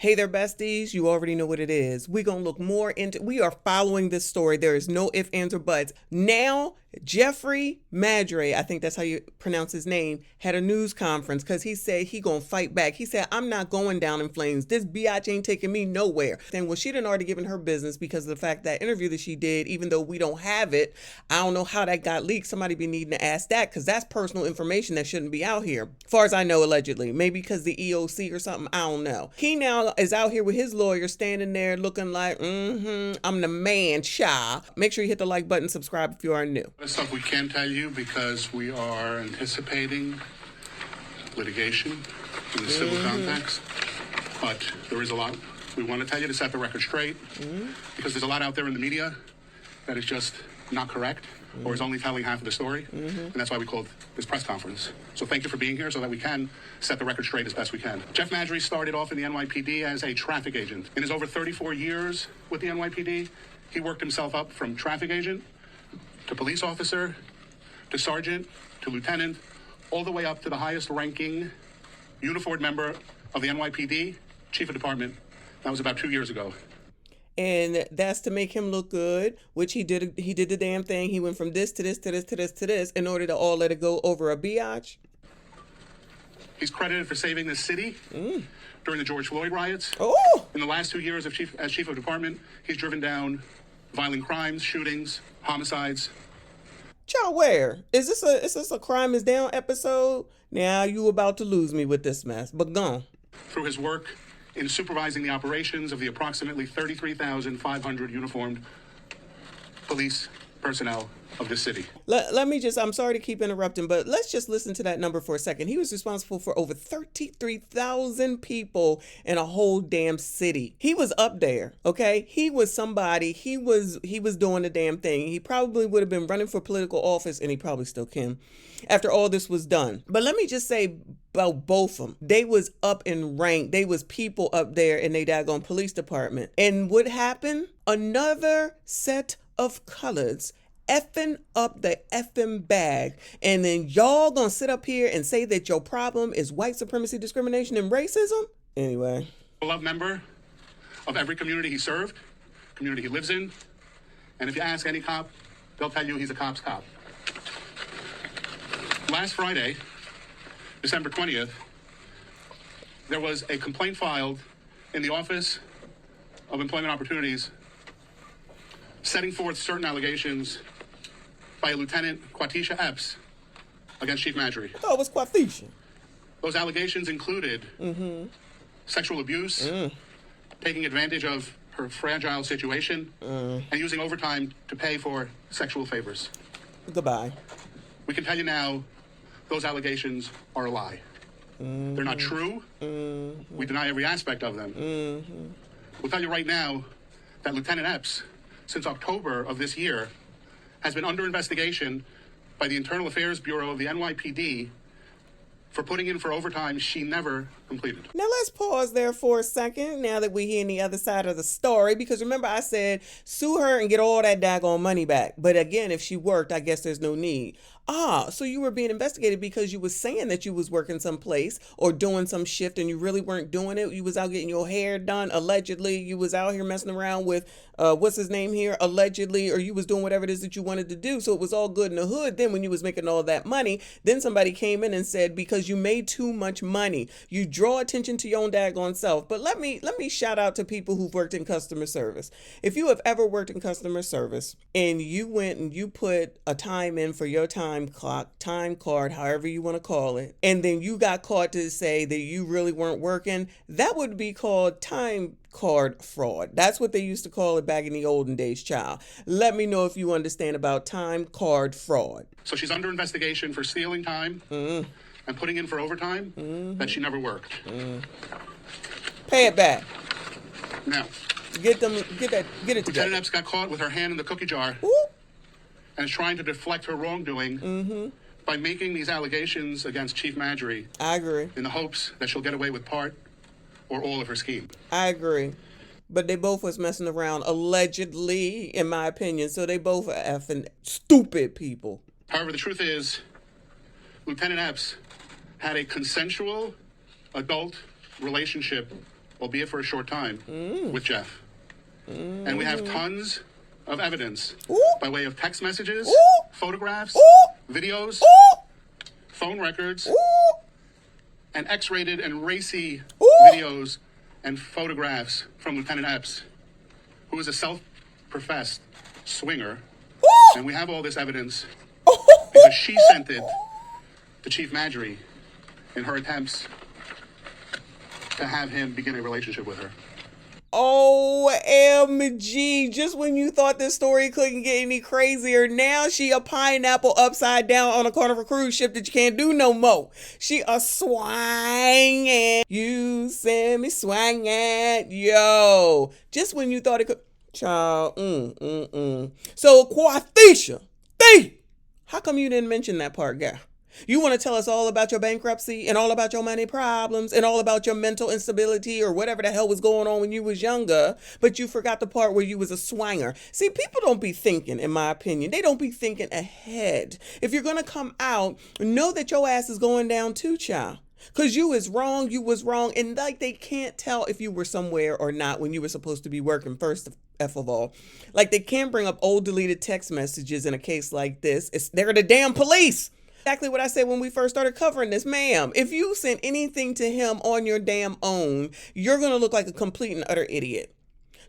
Hey there, besties. You already know what it is. We are following this story. There is no ifs, ands, or buts. Now, Jeffrey Madre, I think that's how you pronounce his name, had a news conference because he said he gonna fight back. He said, I'm not going down in flames. This biatch ain't taking me nowhere. And well, she done already given her business because of the fact that interview that she did, even though we don't have it, I don't know how that got leaked. Somebody be needing to ask that because that's personal information that shouldn't be out here. As far as I know, allegedly. Maybe because the EOC or something, I don't know. He now is out here with his lawyer standing there looking like, I'm the man, cha. Make sure you hit the like button, subscribe if you are new. Stuff we can't tell you because we are anticipating litigation in the civil context, but there is a lot we want to tell you to set the record straight because there's a lot out there in the media that is just not correct or is only telling half of the story, and that's why we called this press conference. So thank you for being here so that we can set the record straight as best we can. Jeff Madre started off in the NYPD as a traffic agent. In his over 34 years with the NYPD, he worked himself up from traffic agent to police officer, to sergeant, to lieutenant, all the way up to the highest ranking uniformed member of the NYPD, chief of department. That was about 2 years ago. And that's to make him look good, which he did. He did the damn thing. He went from this to this to this to this to this in order to all let it go over a biatch. He's credited for saving this city during the George Floyd riots. Oh! In the last 2 years as chief of department, he's driven down violent crimes, shootings, homicides. Child, where? Is this a crime is down episode? Now you about to lose me with this mess, but gone. Through his work in supervising the operations of the approximately 33,500 uniformed police personnel of the city. Let me just, I'm sorry to keep interrupting, but let's just listen to that number for a second. He was responsible for over 33,000 people in a whole damn city. He was up there, okay? He was somebody, he was doing the damn thing. He probably would have been running for political office, and he probably still can, after all this was done. But let me just say about both of them. They was up in rank. They was people up there in they daggone police department. And what happened? Another set of colors effing up the effing bag, and then y'all gonna sit up here and say that your problem is white supremacy, discrimination, and racism? Anyway. Beloved member of every community he served, community he lives in, and if you ask any cop, they'll tell you he's a cop's cop. Last Friday, December 20th, there was a complaint filed in the Office of Employment Opportunities setting forth certain allegations by Lieutenant Quatisha Epps against Chief Madre. I thought it was Quatisha. Those allegations included sexual abuse, taking advantage of her fragile situation, and using overtime to pay for sexual favors. Goodbye. We can tell you now, those allegations are a lie. They're not true. We deny every aspect of them. We'll tell you right now that Lieutenant Epps, since October of this year, has been under investigation by the Internal Affairs Bureau of the NYPD for putting in for overtime she never completed. Now let's pause there for a second now that we're hearing the other side of the story, because remember I said sue her and get all that daggone money back. But again, if she worked, I guess there's no need. So you were being investigated because you was saying that you was working someplace or doing some shift and you really weren't doing it. You was out getting your hair done, allegedly. You was out here messing around with, what's his name here, allegedly, or you was doing whatever it is that you wanted to do. So it was all good in the hood. Then when you was making all that money, then somebody came in and said, because you made too much money, you draw attention to your own daggone self. But let me shout out to people who've worked in customer service. If you have ever worked in customer service and you went and you put a time in for your time clock, time card, however you want to call it, and then you got caught to say that you really weren't working, that would be called time card fraud. That's what they used to call it back in the olden days, child. Let me know if you understand about time card fraud. So she's under investigation for stealing time and putting in for overtime that she never worked. Pay it back. Now, get it together. Lieutenant Epps got caught with her hand in the cookie jar. Ooh. And is trying to deflect her wrongdoing by making these allegations against Chief Madre. I agree. In the hopes that she'll get away with part or all of her scheme. I agree. But they both was messing around, allegedly, in my opinion. So they both are effing stupid people. However, the truth is, Lieutenant Epps had a consensual adult relationship albeit for a short time, with Jeff. And we have tons of evidence by way of text messages, photographs, videos, phone records, and X-rated and racy videos and photographs from Lieutenant Epps, who is a self-professed swinger. And we have all this evidence because she sent it to Chief Madre in her attempts to have him begin a relationship with her. OMG, just when you thought this story couldn't get any crazier, now she a pineapple upside down on a corner of a cruise ship that you can't do no more. She a swangin'. You send me swangin'. Yo, just when you thought it could. Child, So, Quathisha, how come you didn't mention that part, girl? You want to tell us all about your bankruptcy and all about your money problems and all about your mental instability or whatever the hell was going on when you was younger, but you forgot the part where you was a swanger. See, people don't be thinking, in my opinion. They don't be thinking ahead. If you're going to come out, know that your ass is going down too, child. Because you was wrong, and like they can't tell if you were somewhere or not when you were supposed to be working, first of all. Like they can't bring up old deleted text messages in a case like this. They're the damn police. Exactly what I said when we first started covering this, ma'am. If you send anything to him on your damn own, you're going to look like a complete and utter idiot.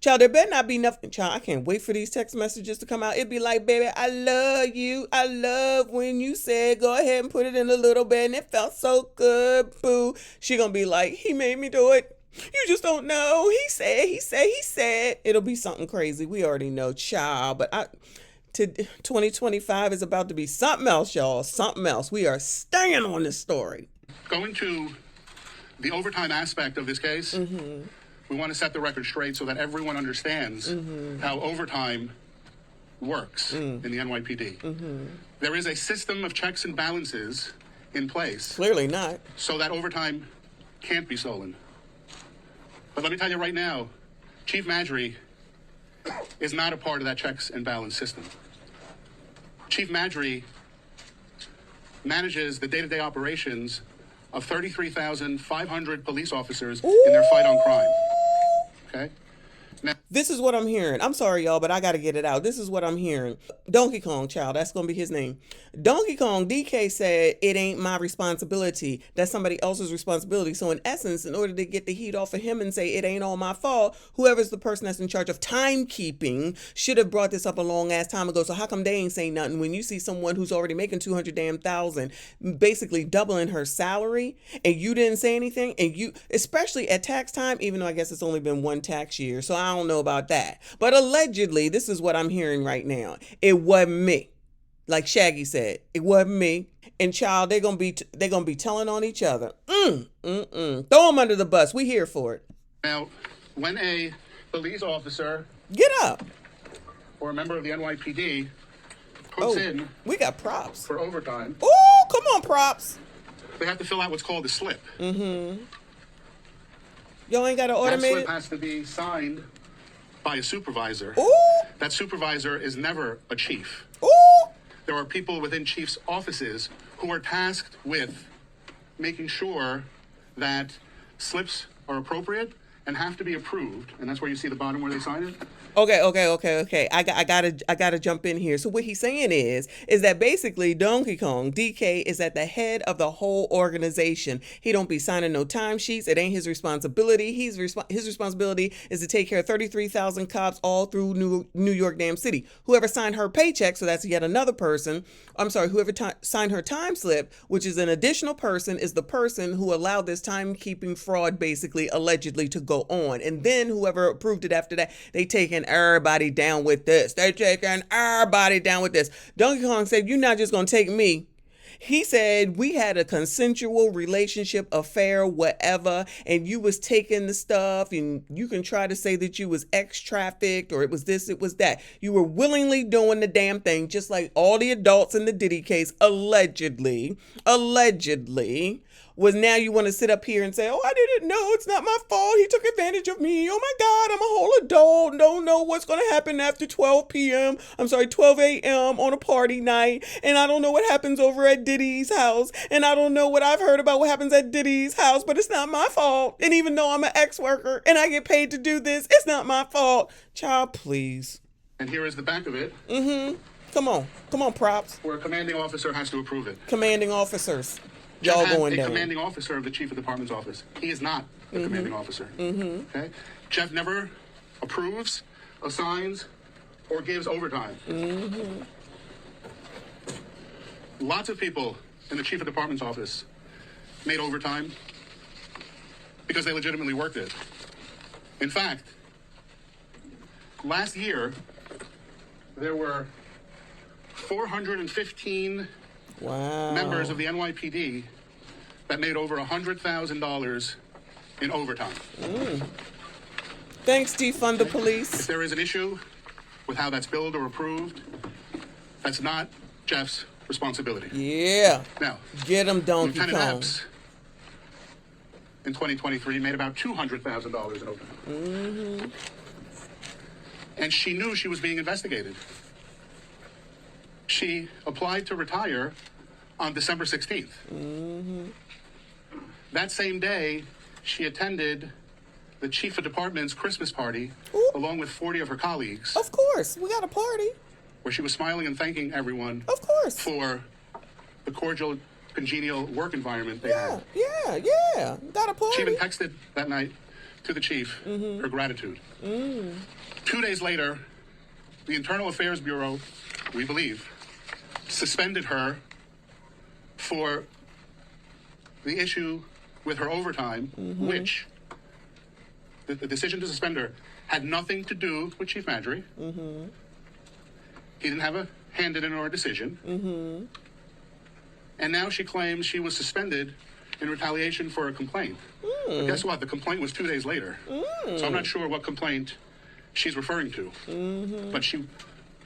Child, there better not be nothing. Child, I can't wait for these text messages to come out. It'd be like, baby, I love you. I love when you said, go ahead and put it in a little bit. And it felt so good, boo. She going to be like, he made me do it. You just don't know. He said. It'll be something crazy. We already know, child. But 2025 is about to be something else, y'all. Something else. We are staying on this story. Going to the overtime aspect of this case, we want to set the record straight so that everyone understands how overtime works in the NYPD. There is a system of checks and balances in place. Clearly not. So that overtime can't be stolen. But let me tell you right now, Chief Madre is not a part of that checks and balance system. Chief Madre manages the day-to-day operations of 33,500 police officers in their fight on crime. Okay? Now, this is what I'm hearing. I'm sorry, y'all, but I got to get it out. This is what I'm hearing. Donkey Kong, child, that's going to be his name. Donkey Kong, DK said, it ain't my responsibility. That's somebody else's responsibility. So in essence, in order to get the heat off of him and say it ain't all my fault, whoever's the person that's in charge of timekeeping should have brought this up a long ass time ago. So how come they ain't saying nothing when you see someone who's already making 200,000, basically doubling her salary, and you didn't say anything? And you, especially at tax time, even though I guess it's only been one tax year, so I don't know about that. But allegedly, this is what I'm hearing right now. It wasn't me. Like Shaggy said, it wasn't me. And child, they're gonna be telling on each other. Throw them under the bus. We here for it. Now, when a police officer get up or a member of the NYPD puts in, we got props for overtime. Oh, come on, props. They have to fill out what's called a slip. Y'all ain't got to automate That slip it. has to be signed by a supervisor. Ooh. That supervisor is never a chief. Ooh. There are people within chiefs' offices who are tasked with making sure that slips are appropriate and have to be approved. And that's where you see the bottom where they sign it. Okay. I gotta jump in here. So what he's saying is that basically Donkey Kong, DK, is at the head of the whole organization. He don't be signing no timesheets. It ain't his responsibility. His responsibility is to take care of 33,000 cops all through New York damn city. Whoever signed her paycheck, so that's yet another person. I'm sorry, whoever signed her time slip, which is an additional person, is the person who allowed this timekeeping fraud, basically, allegedly, to go on. And then whoever approved it after that, they taking everybody down with this. They taking everybody down with this. Donkey Kong said, you're not just going to take me. He said, we had a consensual relationship, affair, whatever, and you was taking the stuff, and you can try to say that you was ex-trafficked, or it was this, it was that. You were willingly doing the damn thing, just like all the adults in the Diddy case, allegedly, was now you want to sit up here and say, oh, I didn't know. It's not my fault. He took advantage of me. Oh, my God. I'm a whole adult. Don't know what's going to happen after 12 p.m. I'm sorry, 12 a.m. on a party night. And I don't know what happens over at Diddy's house. And I don't know what I've heard about what happens at Diddy's house, but it's not my fault. And even though I'm an ex-worker and I get paid to do this, it's not my fault. Child, please. And here is the back of it. Come on, props. Where a commanding officer has to approve it. Commanding officers. Jeff Y'all had going a down. commanding officer of the chief of department's office. He is not the commanding officer. Okay? Jeff never approves, assigns, or gives overtime. Lots of people in the chief of department's office made overtime because they legitimately worked it. In fact, last year, there were 415 members of the NYPD that made over $100,000 in overtime. Thanks, defund the police. If there is an issue with how that's billed or approved, that's not Jeff's responsibility. Yeah. Now, Get him, Donkey Lieutenant Kong. Epps in 2023 made about $200,000 in overtime. And she knew she was being investigated. She applied to retire on December 16th. That same day, she attended the chief of department's Christmas party along with 40 of her colleagues, Of course. We got a party. where she was smiling and thanking everyone Of course. for the cordial, congenial work environment they had. Yeah. Got a She even party. texted that night to the chief her gratitude. 2 days later, the Internal Affairs Bureau, we believe, suspended her for the issue with her overtime, which the decision to suspend her had nothing to do with Chief Madre. He didn't have a hand in it or a decision. And now she claims she was suspended in retaliation for a complaint. But guess what? The complaint was 2 days later. So I'm not sure what complaint she's referring to. But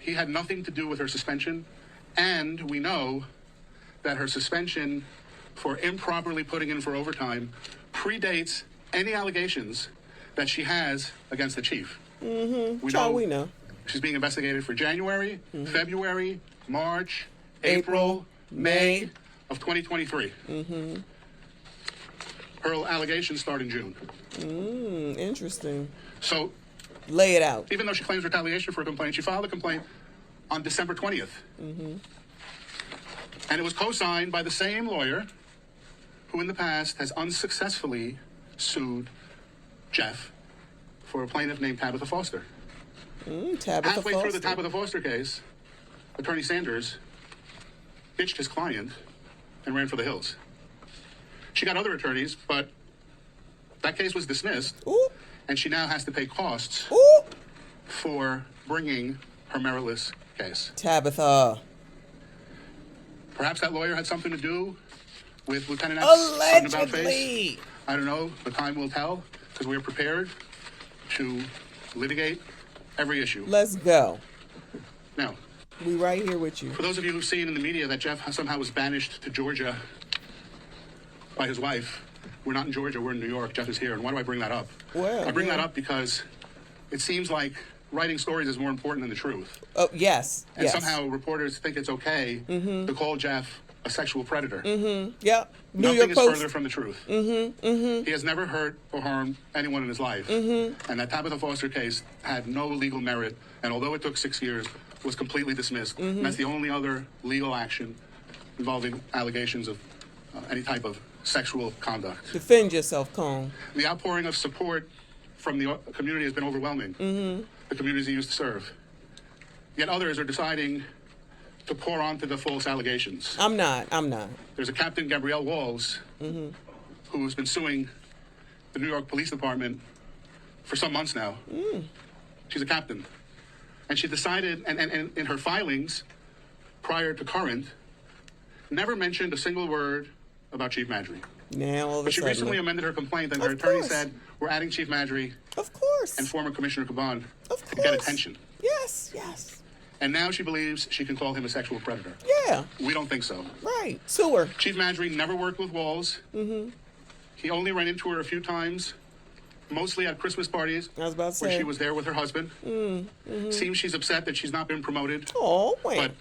he had nothing to do with her suspension. And we know that her suspension for improperly putting in for overtime predates any allegations that she has against the chief. We know she's being investigated for January, February, March, April, May of 2023. Her allegations start in June. Interesting. So Lay it out. even though she claims retaliation for a complaint, she filed a complaint on December 20th. And it was co-signed by the same lawyer who in the past has unsuccessfully sued Jeff for a plaintiff named Tabitha Foster. Tabitha Halfway through the Foster. Tabitha Foster case, Attorney Sanders ditched his client and ran for the hills. She got other attorneys, but that case was dismissed, Ooh. and she now has to pay costs Ooh. for bringing her meritless case. Tabitha. Perhaps that lawyer had something to do with Lieutenant Epps' sudden about face. Allegedly. I don't know. The time will tell, because we are prepared to litigate every issue. Let's go. Now, We right here with you. for those of you who've seen in the media that Jeff somehow was banished to Georgia by his wife, we're not in Georgia, we're in New York. Jeff is here. And why do I bring that up? Well, I bring yeah. that up because it seems like writing stories is more important than the truth. Oh, yes. And yes. somehow reporters think it's okay to call Jeff a sexual predator. Yep. New Nothing York is Post. further from the truth. He has never hurt or harmed anyone in his life. And that Tabitha Foster case had no legal merit, and although it took 6 years, was completely dismissed. And that's the only other legal action involving allegations of any type of sexual conduct. Defend yourself, Cone. The outpouring of support from the community has been overwhelming. The communities he used to serve. Yet others are deciding to pour onto the false allegations. I'm not. There's a Captain Gabrielle Walls who's been suing the New York Police Department for some months now. She's a captain. And she decided, and in her filings prior to current, never mentioned a single word about Chief Madre. Now all of a But she sudden. recently amended her complaint, and her Of attorney course. said, we're adding Chief Madre Of course. and former Commissioner Caban Of to get course. attention. Yes. And now she believes she can call him a sexual predator. Yeah. We don't think so. Right. Sue her. Chief Madre never worked with Walls. Mm-hmm. He only ran into her a few times, mostly at Christmas parties. I was about to say. Where she was there with her husband. Mm-hmm. Seems she's upset that she's not been promoted. Oh, wait. But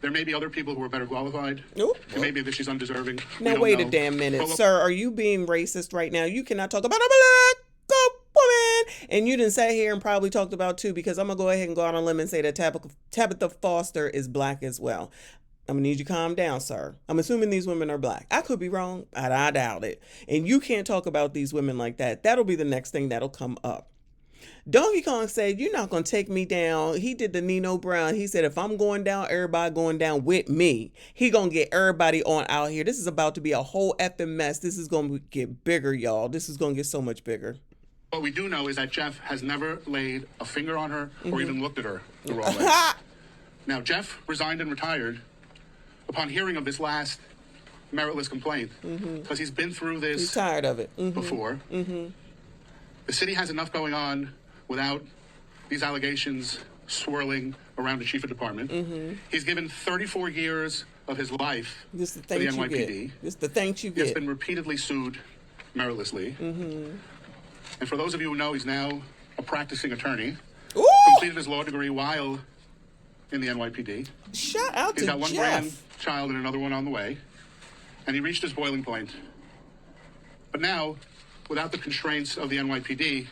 there may be other people who are better qualified. Ooh. It may be that she's undeserving. Now, wait a damn minute. Sir, are you being racist right now? You cannot talk about a black woman. And you didn't sit here and probably talked about too, because I'm going to go ahead and go on a limb and say that Tabitha Foster is black as well. I'm going to need you to calm down, sir. I'm assuming these women are black. I could be wrong, but I doubt it. And you can't talk about these women like that. That'll be the next thing that'll come up. Donkey Kong said, you're not going to take me down. He did the Nino Brown. He said, if I'm going down, everybody going down with me. He going to get everybody on out here. This is about to be a whole effing mess. This is going to get bigger, y'all. This is going to get so much bigger. What we do know is that Jeff has never laid a finger on her or even looked at her the wrong way. Now, Jeff resigned and retired upon hearing of this last meritless complaint because he's been through this. He's tired of it before. The city has enough going on without these allegations swirling around the chief of department. He's given 34 years of his life to the NYPD. Just the thanks you get. He's been repeatedly sued meritlessly. And for those of you who know, he's now a practicing attorney. Ooh! Completed his law degree while in the NYPD. Shout out to He's got one Jeff. grandchild and another one on the way. And he reached his boiling point. But now, without the constraints of the NYPD,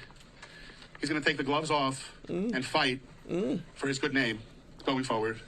he's going to take the gloves off and fight for his good name going forward.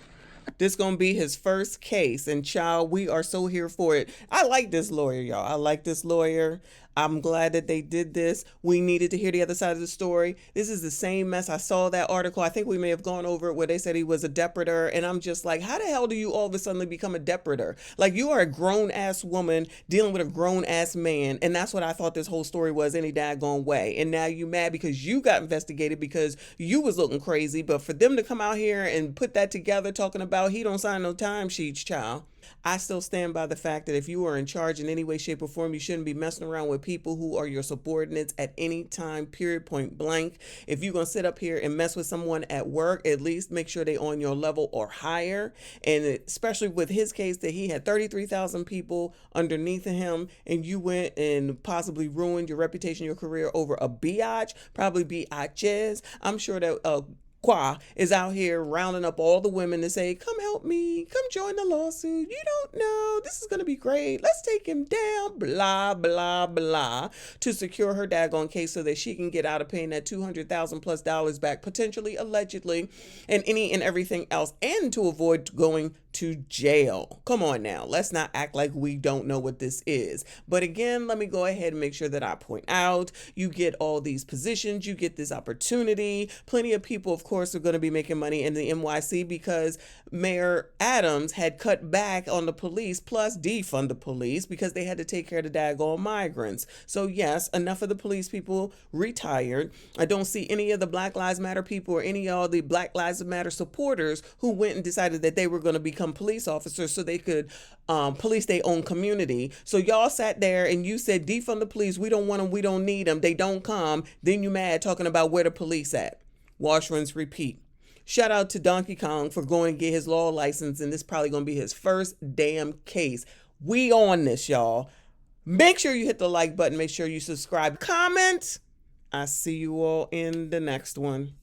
This going to be his first case. And child, we are so here for it. I like this lawyer, y'all. I like this lawyer. I'm glad that they did this. We needed to hear the other side of the story. This is the same mess. I saw that article. I think we may have gone over it where they said he was a depredator. And I'm just like, how the hell do you all of a sudden become a depredator? Like, you are a grown-ass woman dealing with a grown-ass man. And that's what I thought this whole story was any daggone way. And now you mad because you got investigated because you was looking crazy. But for them to come out here and put that together talking about he don't sign no time sheets, child. I still stand by the fact that if you are in charge in any way, shape, or form, you shouldn't be messing around with people who are your subordinates at any time, period, point blank. If you're going to sit up here and mess with someone at work, at least make sure they're on your level or higher. And especially with his case that he had 33,000 people underneath him, and you went and possibly ruined your reputation, your career over a biatch, probably biatches. I'm sure that Qua is out here rounding up all the women to say, come help me, come join the lawsuit. You don't know, this is going to be great. Let's take him down, blah, blah, blah, to secure her daggone case so that she can get out of paying that $200,000+ back, potentially, allegedly, and any and everything else, and to avoid going to jail. Come on now, let's not act like we don't know what this is. But again, let me go ahead and make sure that I point out, you get all these positions, you get this opportunity. Plenty of people, of course, are going to be making money in the NYC because Mayor Adams had cut back on the police plus defund the police because they had to take care of the daggone migrants. So yes, enough of the police people retired. I don't see any of the Black Lives Matter people or any of the Black Lives Matter supporters who went and decided that they were going to become police officers so they could police their own community. So y'all sat there and you said defund the police. We don't want them. We don't need them. They don't come. Then you mad talking about where the police at. Wash, rinse, repeat. Shout out to Donkey Kong for going to get his law license, and this is probably going to be his first damn case. We on this, y'all. Make sure you hit the like button. Make sure you subscribe. Comment. I see you all in the next one.